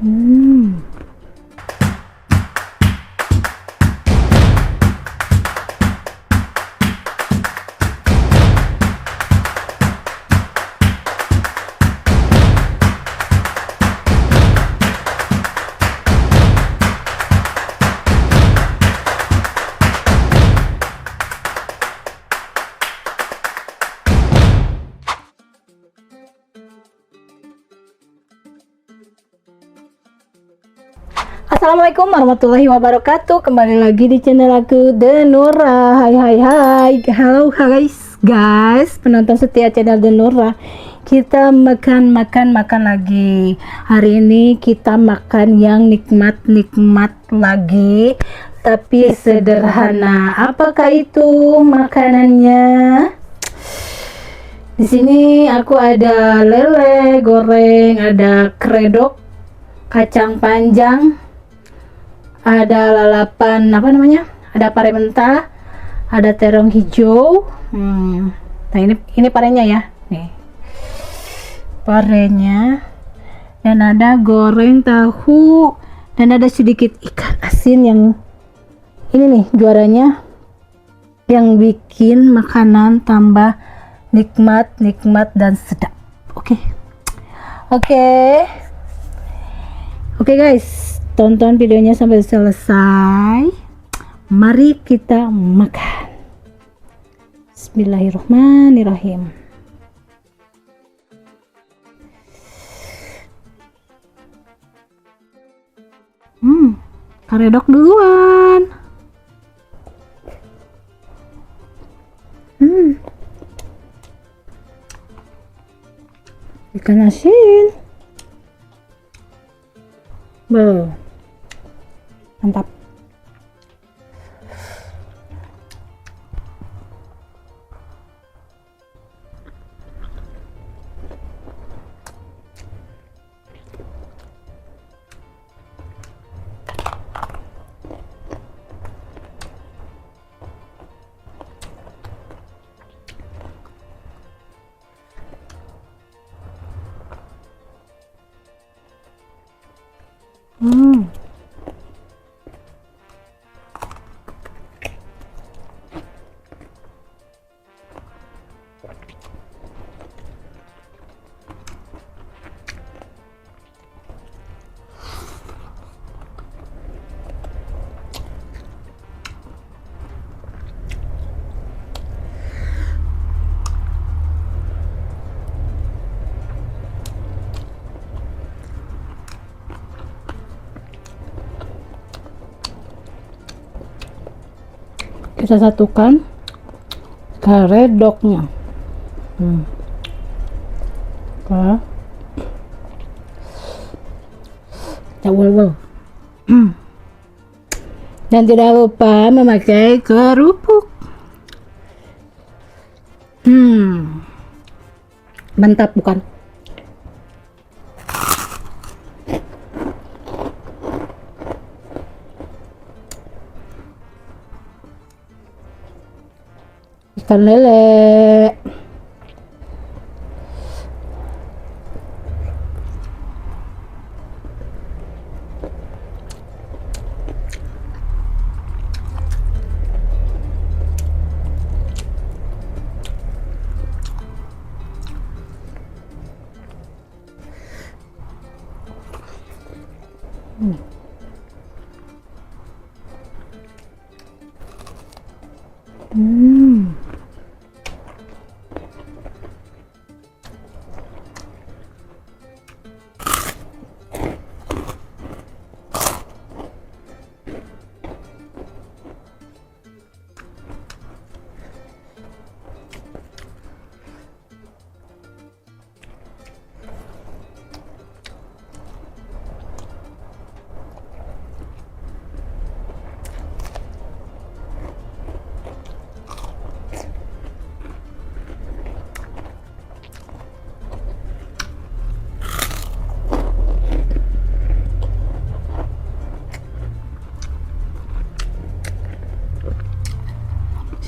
Hmm. Assalamualaikum warahmatullahi wabarakatuh. Kembali lagi di channel aku Denura. Hai. Halo guys, penonton setia channel Denura. Kita makan lagi. Hari ini kita makan yang nikmat lagi, tapi sederhana. Apakah itu makanannya? Di sini aku ada lele goreng, ada kredok, kacang panjang, ada lalapan ada pare mentah, ada terong hijau. Nah ini parenya ya, nih parenya, dan ada goreng tahu, dan ada sedikit ikan asin yang ini nih juaranya, yang bikin makanan tambah nikmat dan sedap. Oke guys, tonton videonya sampai selesai. Mari kita makan. Bismillahirrahmanirrahim. Karedok duluan. Ikan asin. Mantap. Kita satukan karedoknya. Cawal. Dan tidak lupa memakai kerupuk. Mantap bukan? Ikan lele.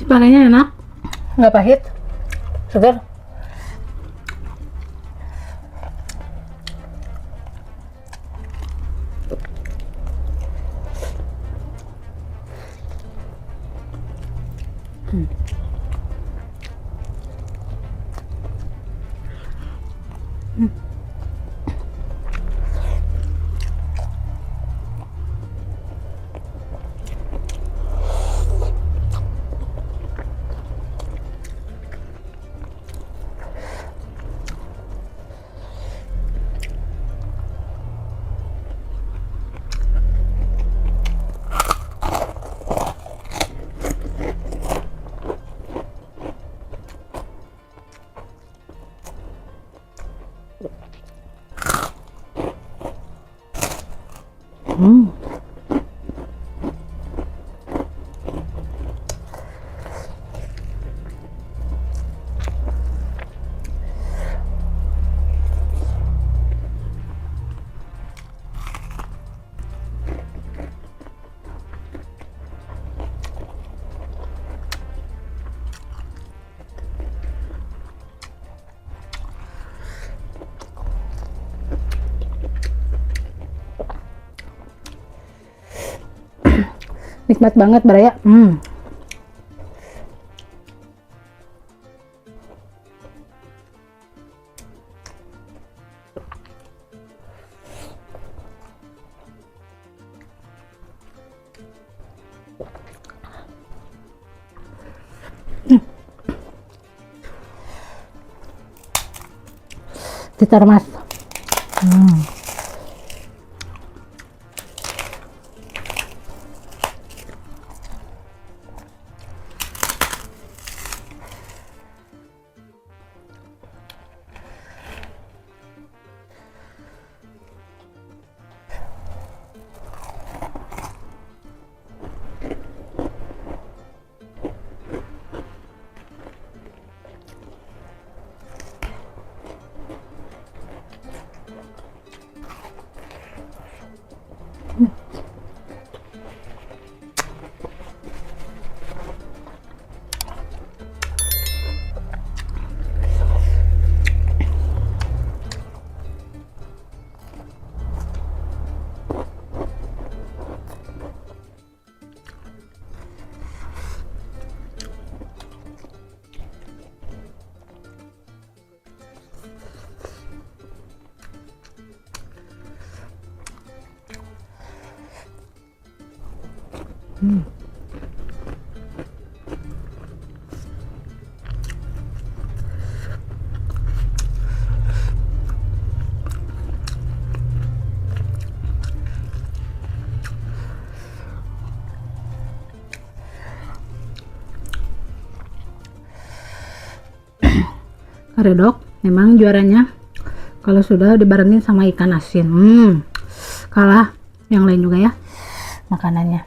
Parenya enak, nggak pahit, segar. Hmm. Hmm. Hmm. Nikmat banget Baraya. Titar mas. Karedok memang juaranya kalau sudah dibarengin sama ikan asin. Kalah yang lain juga ya makanannya.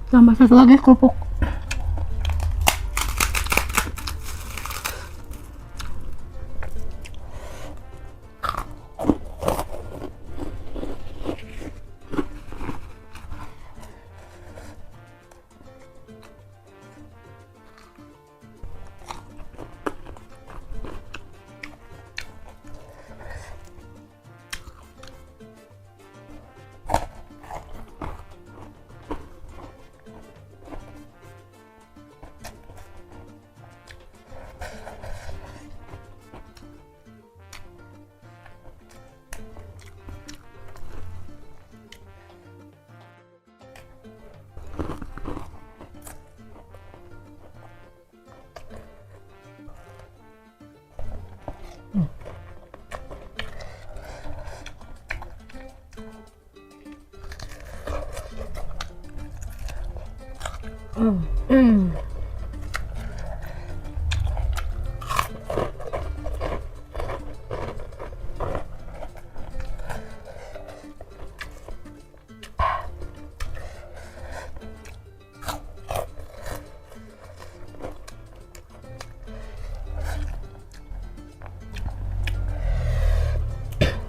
Tambah satu lagi kerupuk.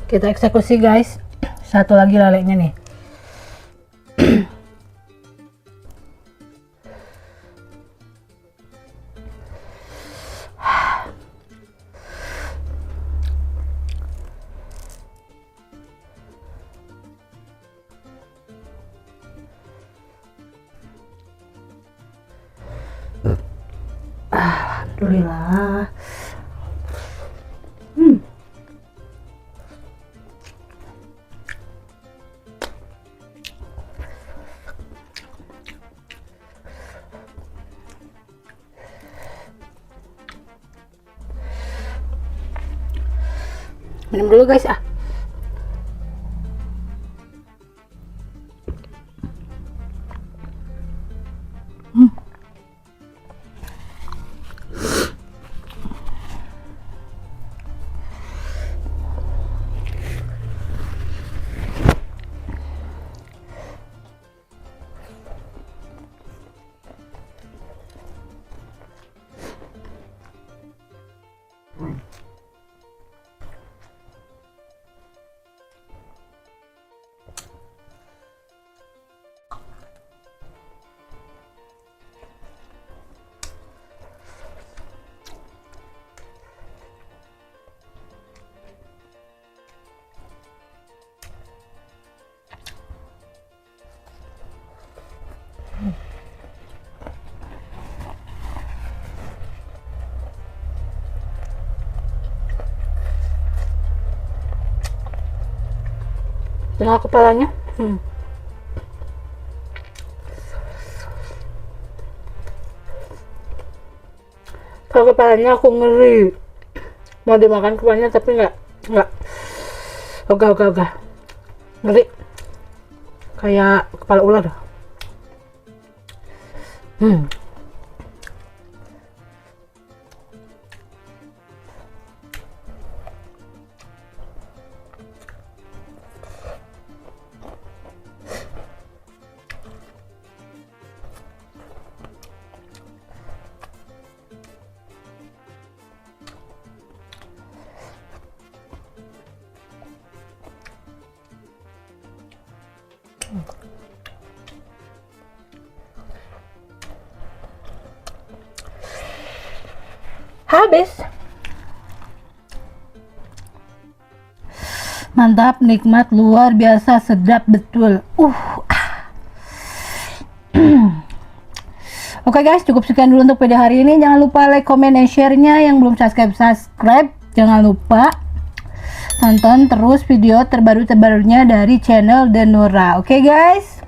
Kita eksekusi guys. Satu lagi lalenya nih. Alhamdulillah. Minum dulu guys ah. Tengah kepalanya. Kalau kepalanya aku ngeri. Mau dimakan kepalanya tapi nggak. Ogah. Ngeri. Kayak kepala ular. Habis. Mantap, nikmat, luar biasa, sedap betul. Oke guys, cukup sekian dulu untuk video hari ini. Jangan lupa like, comment, dan share-nya. Yang belum subscribe. Jangan lupa tonton terus video terbarunya dari channel Denora. Oke guys.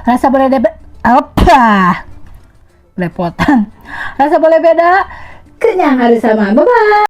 Rasa boleh belepotan. Rasa boleh beda, kenyang hari sama. Bye bye.